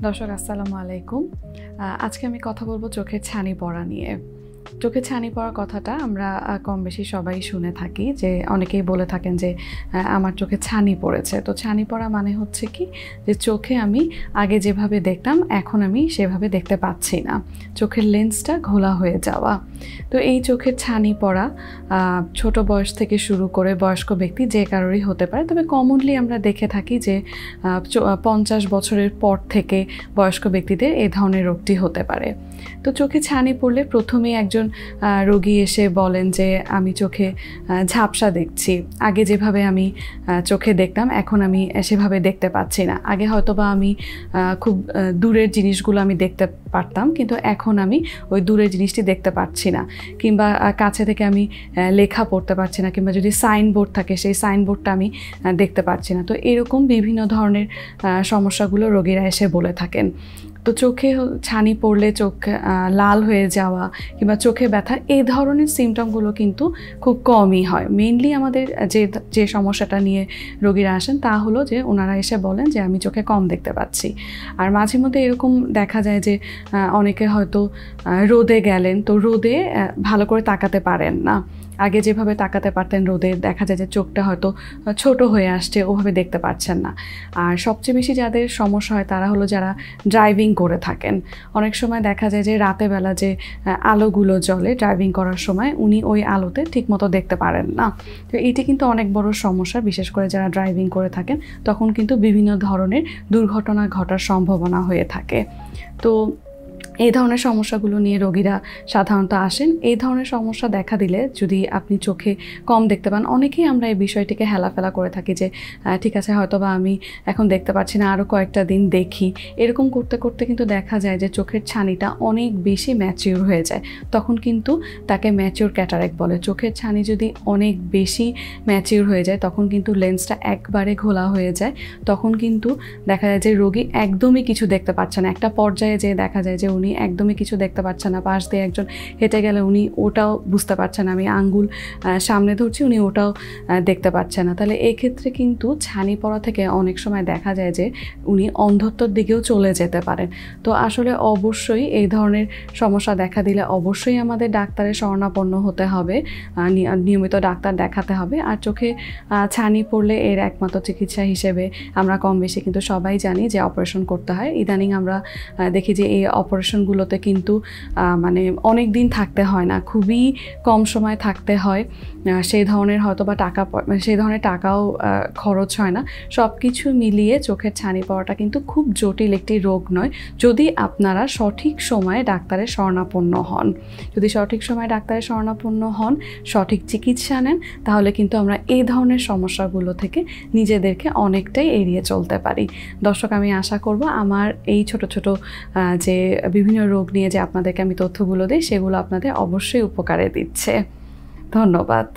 দর্শক আসসালামু আলাইকুম। আজকে আমি কথা বলবো চোখের ছানি পড়া নিয়ে। চোখের ছানি পড়ার কথাটা আমরা কম বেশি সবাই শুনে থাকি, যে অনেকেই বলে থাকেন যে আমার চোখে ছানি পড়েছে। তো ছানি পড়া মানে হচ্ছে কি, যে চোখে আমি আগে যেভাবে দেখতাম এখন আমি সেভাবে দেখতে পাচ্ছি না, চোখের লেন্সটা ঘোলা হয়ে যাওয়া। তো এই চোখের ছানি পড়া ছোট বয়স থেকে শুরু করে বয়স্ক ব্যক্তি যে কারোরই হতে পারে, তবে কমনলি আমরা দেখে থাকি যে 50 বছরের পর থেকে বয়স্ক ব্যক্তিদের এই ধরনের রোগটি হতে পারে। তো চোখে ছানি পড়লে প্রথমে একজন রোগী এসে বলেন যে আমি চোখে ঝাপসা দেখছি, আগে যেভাবে আমি চোখে দেখতাম এখন আমি সেভাবে দেখতে পাচ্ছি না। আগে হয়তোবা আমি খুব দূরের জিনিসগুলো আমি দেখতে পারতাম, কিন্তু এখন আমি ওই দূরের জিনিসটি দেখতে পাচ্ছি না, কিংবা কাছে থেকে আমি লেখা পড়তে পারছি না, কিংবা যদি সাইনবোর্ড থাকে সেই সাইনবোর্ডটা আমি দেখতে পাচ্ছি না। তো এরকম বিভিন্ন ধরনের সমস্যাগুলো রোগীরা এসে বলে থাকেন। তো চোখে ছানি পড়লে চোখ লাল হয়ে যাওয়া কিংবা চোখে ব্যথা, এই ধরনের সিমটমগুলো কিন্তু খুব কমই হয়। মেইনলি আমাদের যে সমস্যাটা নিয়ে রোগীরা আসেন তা হলো যে ওনারা এসে বলেন যে আমি চোখে কম দেখতে পাচ্ছি। আর মাঝে মধ্যে এরকম দেখা যায় যে অনেকে হয়তো রোদে গেলেন, তো রোদে ভালো করে তাকাতে পারেন না। আগে যেভাবে তাকাতে পারতেন রোদে, দেখা যায় যে চোখটা হয়তো ছোট হয়ে আসছে, ওভাবে দেখতে পাচ্ছেন না। আর সবচেয়ে বেশি যাদের সমস্যা হয় তারা হলো যারা ড্রাইভিং করে থাকেন। অনেক সময় দেখা যায় যে রাতে বেলা যে আলোগুলো জ্বলে ড্রাইভিং করার সময়, উনি ওই আলোতে ঠিকমতো দেখতে পারেন না। তো এটি কিন্তু অনেক বড় সমস্যা, বিশেষ করে যারা ড্রাইভিং করে থাকেন তখন কিন্তু বিভিন্ন ধরনের দুর্ঘটনা ঘটার সম্ভাবনা হয়ে থাকে। তো এই ধরনের সমস্যাগুলো নিয়ে রোগীরা সাধারণত আসেন। এই ধরনের সমস্যা দেখা দিলে যদি আপনি চোখে কম দেখতে পান, অনেকেই আমরা এই বিষয়টিকে হেলাফেলা করে থাকি যে ঠিক আছে হয়তোবা আমি এখন দেখতে পাচ্ছি না, আরও কয়েকটা দিন দেখি। এরকম করতে করতে কিন্তু দেখা যায় যে চোখের ছানিটা অনেক বেশি ম্যাচিউর হয়ে যায়, তখন কিন্তু তাকে ম্যাচিউর ক্যাটারেক্ট বলে। চোখের ছানি যদি অনেক বেশি ম্যাচিউর হয়ে যায় তখন কিন্তু লেন্সটা একবারে ঘোলা হয়ে যায়, তখন কিন্তু দেখা যায় যে রোগী একদমই কিছু দেখতে পাচ্ছে না। একটা পর্যায়ে যে দেখা যায় যে উনি একদমই কিছু দেখতে পাচ্ছেন না, পাশ দিয়ে একজন হেঁটে গেলে উনি ওটাও বুঝতে পারছেন, আমি আঙ্গুল সামনে ধরছি, উনি ওটাও দেখতে পাচ্ছেন না। তাহলে এক্ষেত্রে কিন্তু ছানি পড়া থেকে অনেক সময় দেখা যায় যে উনি অন্ধত্বর দিকেও চলে যেতে পারেন। তো আসলে অবশ্যই এই ধরনের সমস্যা দেখা দিলে অবশ্যই আমাদের ডাক্তারের শরণাপন্ন হতে হবে, নিয়মিত ডাক্তার দেখাতে হবে। আর চোখে ছানি পড়লে এর একমাত্র চিকিৎসা হিসেবে আমরা কম বেশি কিন্তু সবাই জানি যে অপারেশন করতে হয়। ইদানিং আমরা দেখি যে এই অপারেশনগুলোতে কিন্তু মানে অনেক দিন থাকতে হয় না, খুবই কম সময় থাকতে হয়। সেই ধরনের হয়তোবা সেই ধরনের টাকাও খরচ হয় না। সব কিছু মিলিয়ে চোখের ছানি পড়াটা কিন্তু খুব জটিল একটি রোগ নয়, যদি আপনারা সঠিক সময়ে ডাক্তারের শরণাপন্ন হন। যদি সঠিক সময়ে ডাক্তারের শরণাপন্ন হন, সঠিক চিকিৎসা নেন, তাহলে কিন্তু আমরা এই ধরনের সমস্যাগুলো থেকে নিজেদেরকে অনেকটাই এড়িয়ে চলতে পারি। দর্শক, আমি আশা করব আমার এই ছোট ছোট যে বিভিন্ন রোগ নিয়ে যে আপনাদেরকে আমি তথ্যগুলো দিই সেগুলো আপনাদের অবশ্যই উপকারে দিচ্ছে। ধন্যবাদ।